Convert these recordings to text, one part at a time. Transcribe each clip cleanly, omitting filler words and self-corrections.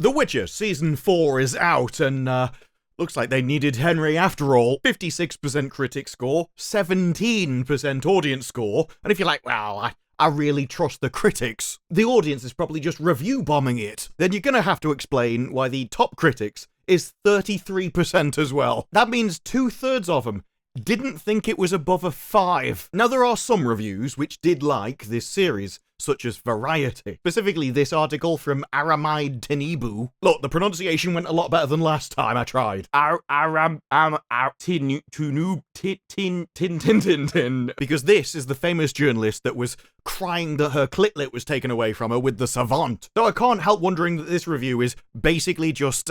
The Witcher Season 4 is out, and looks like they needed Henry after all. 56% critic score, 17% audience score, and if you're like, well, I really trust the critics, the audience is probably just review bombing it, then you're gonna have to explain why the top critics is 33% as well. That means 2/3 of them didn't think it was above a 5. Now, there are some reviews which did like this series, such as Variety. Specifically, this article from Aramide Tinibu. Look, the pronunciation went a lot better than last time I tried. Because this is the famous journalist that was crying that her clitlet was taken away from her with the savant. So I can't help wondering that this review is basically just,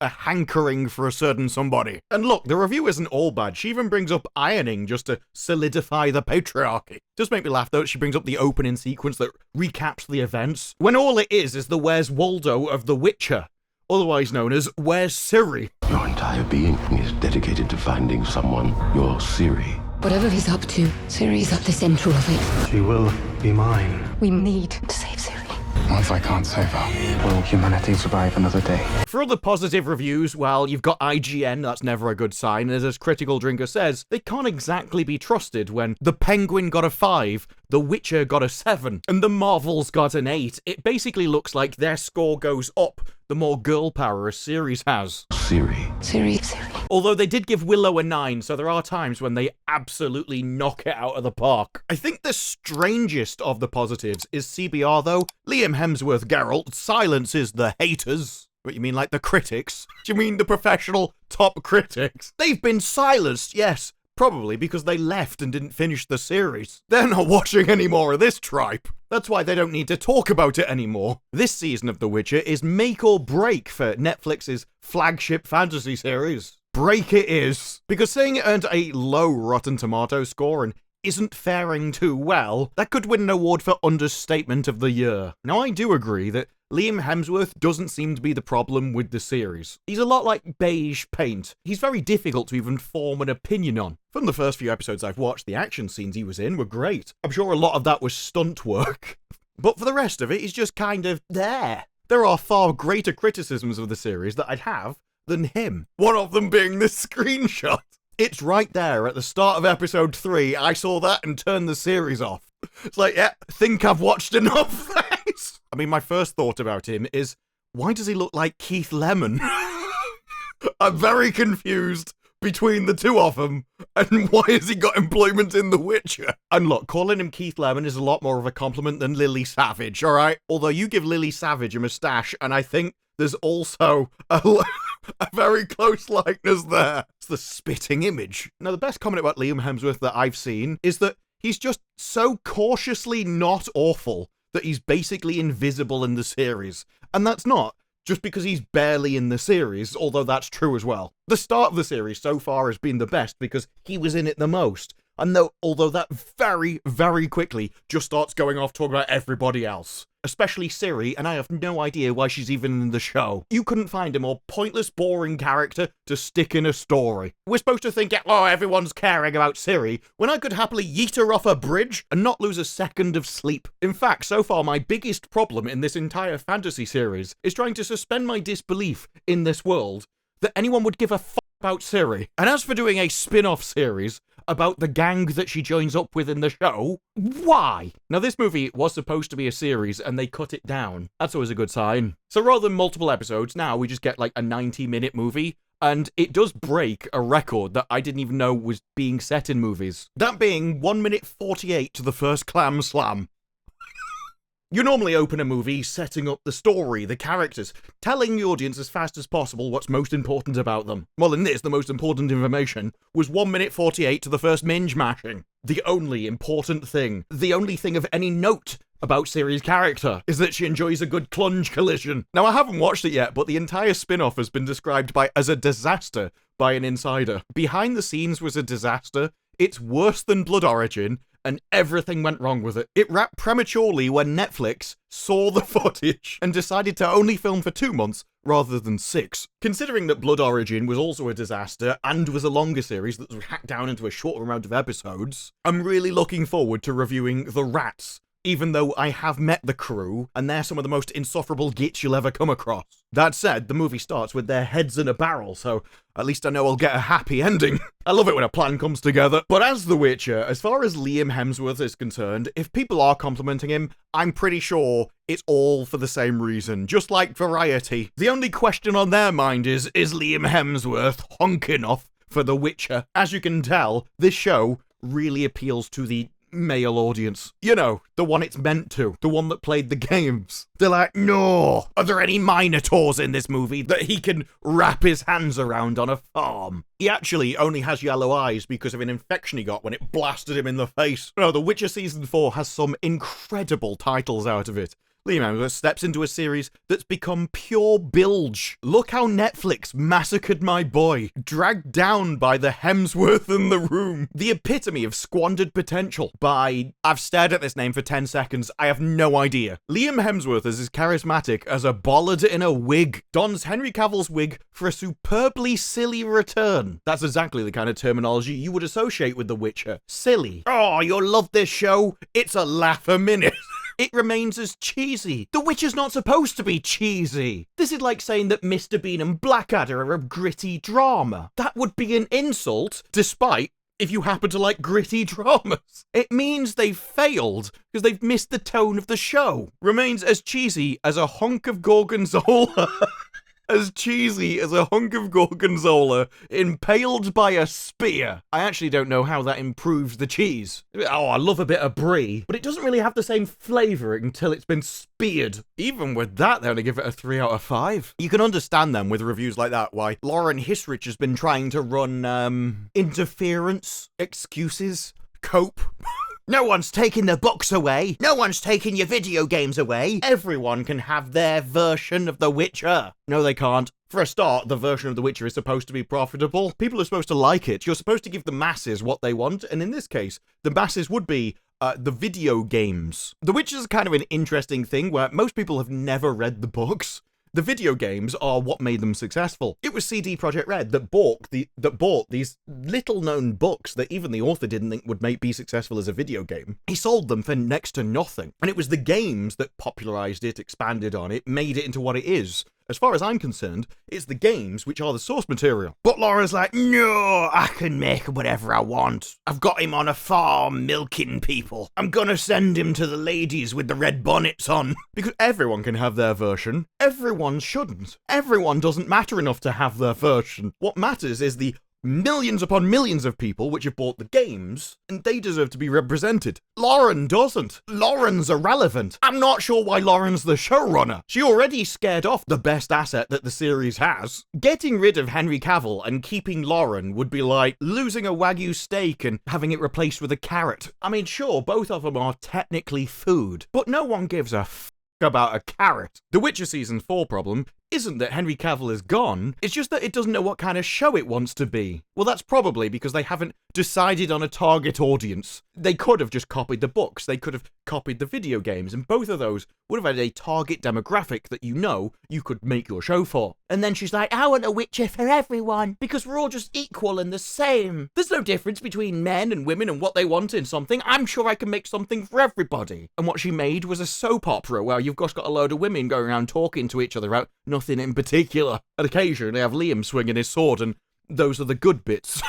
a hankering for a certain somebody. And look, the review isn't all bad. She even brings up ironing just to solidify the patriarchy. Just make me laugh though, she brings up the opening sequence that recaps the events, when all it is the Where's Waldo of The Witcher, otherwise known as Where's Ciri? Your entire being is dedicated to finding someone, your Ciri. Whatever he's up to, Ciri's at the center of it. She will be mine. We need to save Ciri. What if I can't save her? Will humanity survive another day? For other positive reviews, well, you've got IGN, that's never a good sign, and as Critical Drinker says, they can't exactly be trusted when The Penguin got a 5, The Witcher got a 7, and The Marvels got an 8. It basically looks like their score goes up the more girl power a series has. Ciri. Although they did give Willow a 9, so there are times when they absolutely knock it out of the park. I think the strangest of the positives is CBR though. Liam Hemsworth Geralt silences the haters. What, you mean like the critics? Do you mean the professional top critics? They've been silenced, yes. Probably because they left and didn't finish the series. They're not watching any more of this tripe. That's why they don't need to talk about it anymore. This season of The Witcher is make or break for Netflix's flagship fantasy series. Break it is. Because saying it earned a low Rotten Tomatoes score and isn't faring too well, that could win an award for Understatement of the Year. Now, I do agree that Liam Hemsworth doesn't seem to be the problem with the series. He's a lot like beige paint. He's very difficult to even form an opinion on. From the first few episodes I've watched, the action scenes he was in were great. I'm sure a lot of that was stunt work. But for the rest of it, he's just kind of there. There are far greater criticisms of the series that I'd have than him. One of them being this screenshot. It's right there at the start of episode 3. I saw that and turned the series off. It's like, yeah, think I've watched enough, thanks. I mean, my first thought about him is, why does he look like Keith Lemon? I'm very confused between the two of them, and why has he got employment in The Witcher? And look, calling him Keith Lemon is a lot more of a compliment than Lily Savage, alright? Although you give Lily Savage a moustache, and I think there's also a very close likeness there. It's the spitting image. Now, the best comment about Liam Hemsworth that I've seen is that he's just so cautiously not awful that he's basically invisible in the series. And that's not just because he's barely in the series, although that's true as well. The start of the series so far has been the best because he was in it the most. And although that very, very quickly just starts going off talking about everybody else. Especially Ciri, and I have no idea why she's even in the show. You couldn't find a more pointless, boring character to stick in a story. We're supposed to think, oh, everyone's caring about Ciri, when I could happily yeet her off a bridge and not lose a second of sleep. In fact, so far my biggest problem in this entire fantasy series is trying to suspend my disbelief in this world that anyone would give a fuck about Ciri. And as for doing a spin-off series about the gang that she joins up with in the show, why? Now, this movie was supposed to be a series and they cut it down. That's always a good sign. So rather than multiple episodes, now we just get like a 90-minute movie, and it does break a record that I didn't even know was being set in movies. That being 1 minute 48 to the first clam slam. You normally open a movie setting up the story, the characters, telling the audience as fast as possible what's most important about them. Well, in this, the most important information was 1 minute 48 to the first minge mashing. The only important thing, the only thing of any note about Ciri's character is that she enjoys a good clunge collision. Now, I haven't watched it yet, but the entire spin-off has been described as a disaster by an insider. Behind the scenes was a disaster. It's worse than Blood Origin, and everything went wrong with it. It wrapped prematurely when Netflix saw the footage and decided to only film for 2 months rather than 6. Considering that Blood Origin was also a disaster and was a longer series that was hacked down into a shorter amount of episodes, I'm really looking forward to reviewing The Rats even though I have met the crew, and they're some of the most insufferable gits you'll ever come across. That said, the movie starts with their heads in a barrel, so at least I know I'll get a happy ending. I love it when a plan comes together. But as The Witcher, as far as Liam Hemsworth is concerned, if people are complimenting him, I'm pretty sure it's all for the same reason, just like Variety. The only question on their mind is Liam Hemsworth hunk enough for The Witcher? As you can tell, this show really appeals to the male audience. You know, the one it's meant to. The one that played the games. They're like, no! Are there any Minotaurs in this movie that he can wrap his hands around on a farm? He actually only has yellow eyes because of an infection he got when it blasted him in the face. No, The Witcher Season 4 has some incredible titles out of it. Liam Hemsworth steps into a series that's become pure bilge. Look how Netflix massacred my boy, dragged down by the Hemsworth in the room. The epitome of squandered potential by... I've stared at this name for 10 seconds, I have no idea. Liam Hemsworth is as charismatic as a bollard in a wig. Dons Henry Cavill's wig for a superbly silly return. That's exactly the kind of terminology you would associate with The Witcher. Silly. Oh, you'll love this show. It's a laugh a minute. It remains as cheesy. The Witcher's not supposed to be cheesy. This is like saying that Mr. Bean and Blackadder are a gritty drama. That would be an insult, despite if you happen to like gritty dramas. It means they've failed because they've missed the tone of the show. Remains as cheesy as a hunk of gorgonzola. As cheesy as a hunk of gorgonzola impaled by a spear. I actually don't know how that improves the cheese. Oh, I love a bit of brie, but it doesn't really have the same flavour until it's been speared. Even with that, they only give it a 3 out of 5. You can understand them with reviews like that, why Lauren Hisrich has been trying to run, interference, excuses, cope. No one's taking the books away. No one's taking your video games away. Everyone can have their version of The Witcher. No, they can't. For a start, the version of The Witcher is supposed to be profitable. People are supposed to like it. You're supposed to give the masses what they want, and in this case, the masses would be the video games. The Witcher is kind of an interesting thing where most people have never read the books. The video games are what made them successful. It was CD Projekt Red that bought these little-known books that even the author didn't think would be successful as a video game. He sold them for next to nothing. And it was the games that popularized it, expanded on it, made it into what it is. As far as I'm concerned, it's the games which are the source material. But Laura's like, no, I can make whatever I want. I've got him on a farm milking people. I'm gonna send him to the ladies with the red bonnets on. Because everyone can have their version. Everyone shouldn't. Everyone doesn't matter enough to have their version. What matters is the millions upon millions of people which have bought the games, and they deserve to be represented. Lauren doesn't. Lauren's irrelevant. I'm not sure why Lauren's the showrunner. She already scared off the best asset that the series has. Getting rid of Henry Cavill and keeping Lauren would be like losing a Wagyu steak and having it replaced with a carrot. I mean, sure, both of them are technically food, but no one gives a about a carrot. The Witcher Season 4 problem isn't that Henry Cavill is gone, it's just that it doesn't know what kind of show it wants to be. Well, that's probably because they haven't decided on a target audience. They could have just copied the books, they could have copied the video games, and both of those would have had a target demographic that you could make your show for. And then she's like, I want a Witcher for everyone, because we're all just equal and the same. There's no difference between men and women and what they want in something. I'm sure I can make something for everybody. And what she made was a soap opera where you've just got a load of women going around talking to each other about nothing in particular. And occasionally they have Liam swinging his sword, and those are the good bits.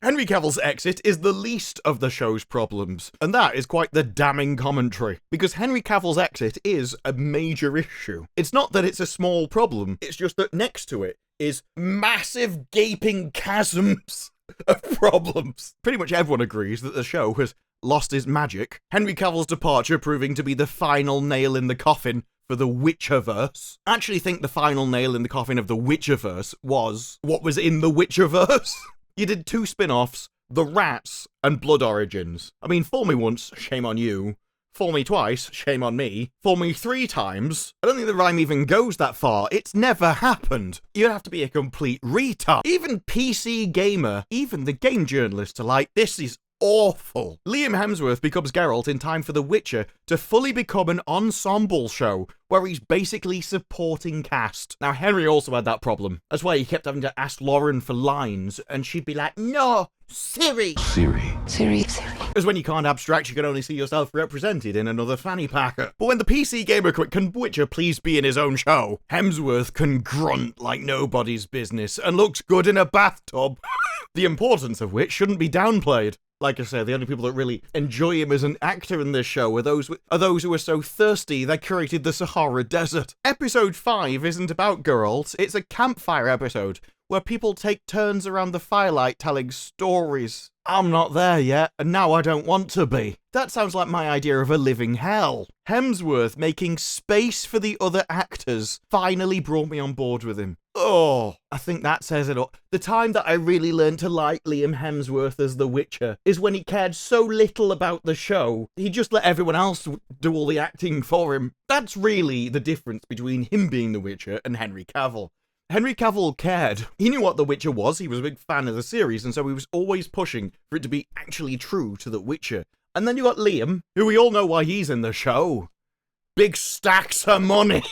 Henry Cavill's exit is the least of the show's problems, and that is quite the damning commentary, because Henry Cavill's exit is a major issue. It's not that it's a small problem, it's just that next to it is massive gaping chasms of problems. Pretty much everyone agrees that the show has lost its magic, Henry Cavill's departure proving to be the final nail in the coffin for the Witcherverse. I actually think the final nail in the coffin of the Witcherverse was what was in the Witcherverse. You did 2 spin-offs, The Rats and Blood Origins. I mean, fool me once, shame on you. Fool me twice, shame on me. Fool me 3 times. I don't think the rhyme even goes that far. It's never happened. You'd have to be a complete retard. Even PC Gamer, even the game journalists are like, this is awful. Liam Hemsworth becomes Geralt in time for The Witcher to fully become an ensemble show where he's basically supporting cast. Now, Henry also had that problem. That's why he kept having to ask Lauren for lines, and she'd be like, no, Ciri. Ciri. As when you can't abstract, you can only see yourself represented in another fanny packer. But when the PC gamer can Witcher please be in his own show? Hemsworth can grunt like nobody's business and looks good in a bathtub. The importance of which shouldn't be downplayed. Like I said, the only people that really enjoy him as an actor in this show are those who are so thirsty they curated the Sahara Desert. Episode 5 isn't about girls, it's a campfire episode where people take turns around the firelight telling stories. I'm not there yet, and now I don't want to be. That sounds like my idea of a living hell. Hemsworth making space for the other actors finally brought me on board with him. Oh, I think that says it all. The time that I really learned to like Liam Hemsworth as The Witcher is when he cared so little about the show, he just let everyone else do all the acting for him. That's really the difference between him being The Witcher and Henry Cavill. Henry Cavill cared. He knew what The Witcher was, he was a big fan of the series, and so he was always pushing for it to be actually true to The Witcher. And then you got Liam, who we all know why he's in the show. Big stacks of money.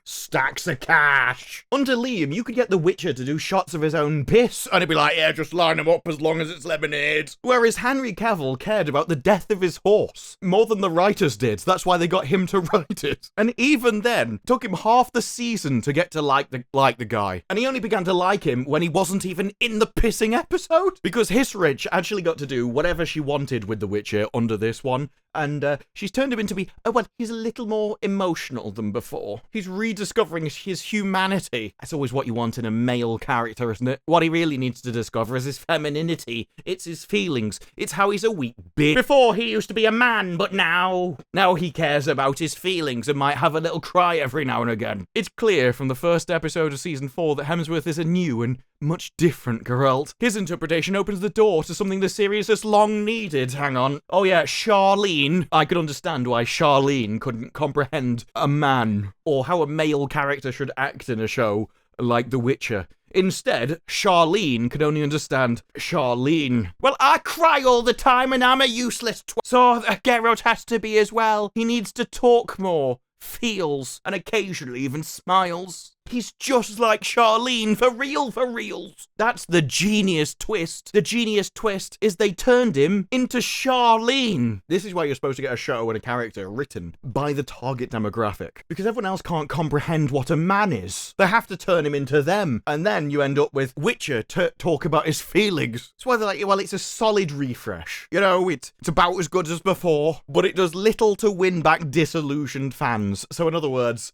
Stacks of cash. Under Liam, you could get The Witcher to do shots of his own piss, and he'd be like, yeah, just line him up as long as it's lemonade. Whereas Henry Cavill cared about the death of his horse, more than the writers did. That's why they got him to write it. And even then, it took him half the season to get to like the guy. And he only began to like him when he wasn't even in the pissing episode. Because Hisrich actually got to do whatever she wanted with The Witcher under this one. And she's turned him into be, he's a little more emotional than before. He's rediscovering his humanity. That's always what you want in a male character, isn't it? What he really needs to discover is his femininity. It's his feelings. It's how he's a weak bitch. Before he used to be a man, but now he cares about his feelings and might have a little cry every now and again. It's clear from the first episode of season 4 that Hemsworth is a new and much different Geralt. His interpretation opens the door to something the series has long needed. Hang on. Oh yeah, Charlene. I could understand why Charlene couldn't comprehend a man, or how a male character should act in a show like The Witcher. Instead, Charlene could only understand Charlene. Well, I cry all the time and I'm a useless so Geralt has to be as well. He needs to talk more, feels, and occasionally even smiles. He's just like Charlene, for reals. That's the genius twist. The genius twist is they turned him into Charlene. This is why you're supposed to get a show and a character written by the target demographic. Because everyone else can't comprehend what a man is. They have to turn him into them. And then you end up with Witcher to talk about his feelings. That's why they're like, well, it's a solid refresh. You know, it's about as good as before, but it does little to win back disillusioned fans. So in other words,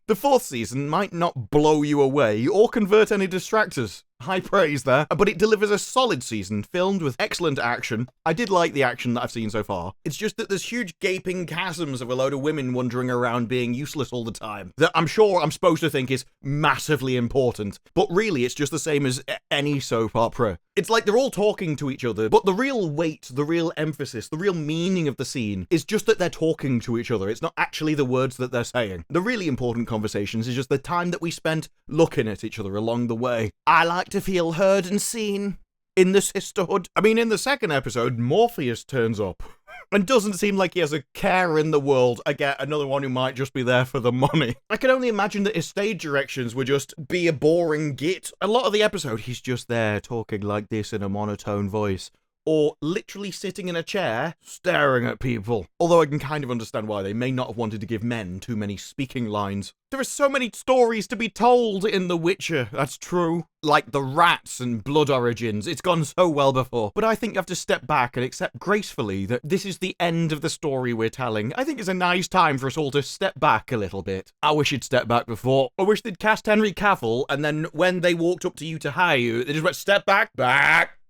The 4th season might not blow you away or convert any distractors. High praise there. But it delivers a solid season filmed with excellent action. I did like the action that I've seen so far. It's just that there's huge gaping chasms of a load of women wandering around being useless all the time. That I'm sure I'm supposed to think is massively important. But really, it's just the same as any soap opera. It's like they're all talking to each other, but the real weight, the real emphasis, the real meaning of the scene is just that they're talking to each other. It's not actually the words that they're saying. The really important conversations is just the time that we spent looking at each other along the way. I like to feel heard and seen in the sisterhood. I mean, in the second episode, Morpheus turns up and doesn't seem like he has a care in the world. I get another one who might just be there for the money. I can only imagine that his stage directions would just be a boring git. A lot of the episode, he's just there talking like this in a monotone voice, or literally sitting in a chair, staring at people. Although I can kind of understand why they may not have wanted to give men too many speaking lines. There are so many stories to be told in The Witcher, that's true. Like the rats and blood origins, it's gone so well before. But I think you have to step back and accept gracefully that this is the end of the story we're telling. I think it's a nice time for us all to step back a little bit. I wish you'd step back before. I wish they'd cast Henry Cavill, and then when they walked up to you to hire you, they just went, step back,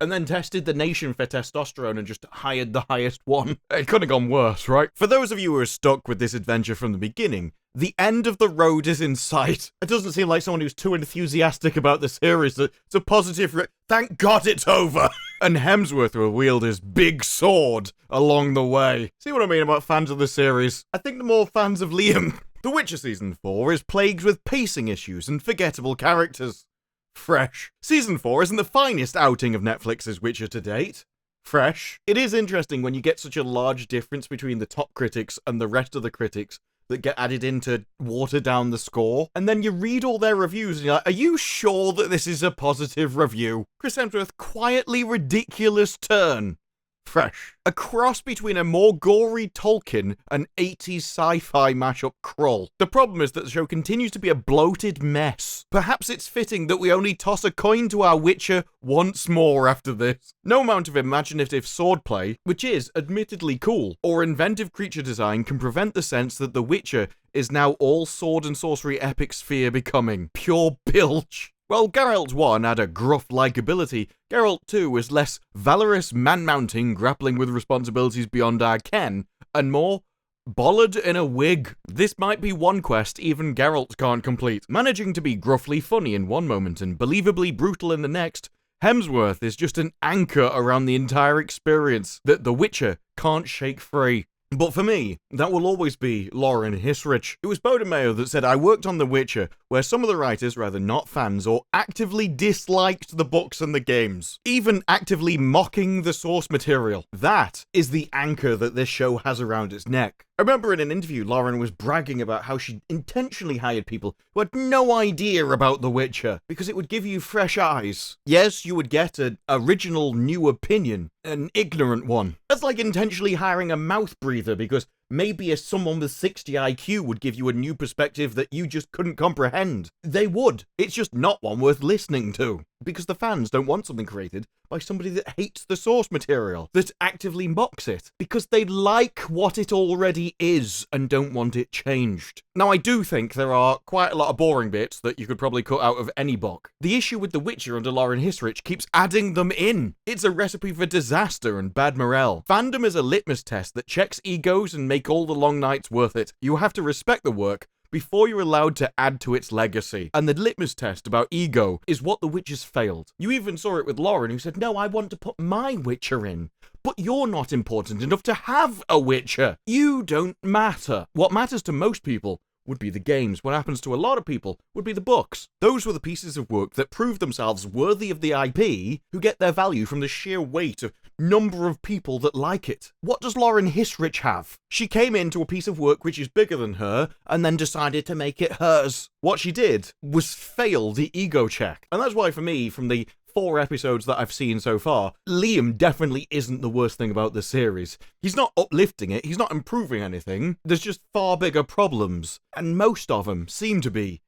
and then tested the nation for testosterone and just hired the highest one. It couldn't have gone worse, right? For those of you who are stuck with this adventure from the beginning, the end of the road is in sight. It doesn't seem like someone who's too enthusiastic about the series. It's a positive... Thank God it's over. And Hemsworth will wield his big sword along the way. See what I mean about fans of the series? I think the more fans of Liam. The Witcher Season 4 is plagued with pacing issues and forgettable characters. Fresh. Season 4 isn't the finest outing of Netflix's Witcher to date. Fresh. It is interesting when you get such a large difference between the top critics and the rest of the critics, that get added in to water down the score. And then you read all their reviews and you're like, are you sure that this is a positive review? Chris Hemsworth, quietly ridiculous turn. Fresh. A cross between a more gory Tolkien and 80s sci-fi mashup Krull. The problem is that the show continues to be a bloated mess. Perhaps it's fitting that we only toss a coin to our Witcher once more after this. No amount of imaginative swordplay, which is admittedly cool, or inventive creature design can prevent the sense that The Witcher is now all sword and sorcery epic sphere becoming. Pure bilge. While Geralt 1 had a gruff likability, Geralt 2 was less valorous man-mounting, grappling with responsibilities beyond our ken, and more bollard in a wig. This might be one quest even Geralt can't complete. Managing to be gruffly funny in one moment and believably brutal in the next, Hemsworth is just an anchor around the entire experience that The Witcher can't shake free. But for me, that will always be Lauren Hissrich. It was Boden Mayo that said, I worked on The Witcher, where some of the writers were either not fans or actively disliked the books and the games, even actively mocking the source material. That is the anchor that this show has around its neck. I remember in an interview, Lauren was bragging about how she intentionally hired people who had no idea about The Witcher, because it would give you fresh eyes. Yes, you would get an original new opinion, an ignorant one. That's like intentionally hiring a mouth breather, because maybe someone with 60 IQ would give you a new perspective that you just couldn't comprehend. They would. It's just not one worth listening to. Because the fans don't want something created by somebody that hates the source material, that actively mocks it, because they like what it already is and don't want it changed. Now, I do think there are quite a lot of boring bits that you could probably cut out of any book. The issue with The Witcher under Lauren Hissrich keeps adding them in. It's a recipe for disaster and bad morale. Fandom is a litmus test that checks egos and make all the long nights worth it. You have to respect the work before you're allowed to add to its legacy. And the litmus test about ego is what The Witcher's failed. You even saw it with Lauren, who said, no, I want to put my Witcher in. But you're not important enough to have a Witcher. You don't matter. What matters to most people would be the games. What happens to a lot of people would be the books. Those were the pieces of work that prove themselves worthy of the IP, who get their value from the sheer weight of number of people that like it. What does Lauren Hissrich have? She came into a piece of work which is bigger than her, and then decided to make it hers. What she did was fail the ego check. And that's why, for me, from the 4 episodes that I've seen so far, Liam definitely isn't the worst thing about the series. He's not uplifting it, he's not improving anything, there's just far bigger problems, and most of them seem to be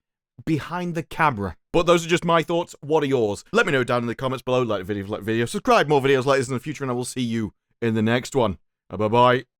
behind the camera. But those are just my thoughts. What are yours? Let me know down in the comments below. Like the video if you like the video, subscribe more videos like this in the future, and I will see you in the next one. Bye bye.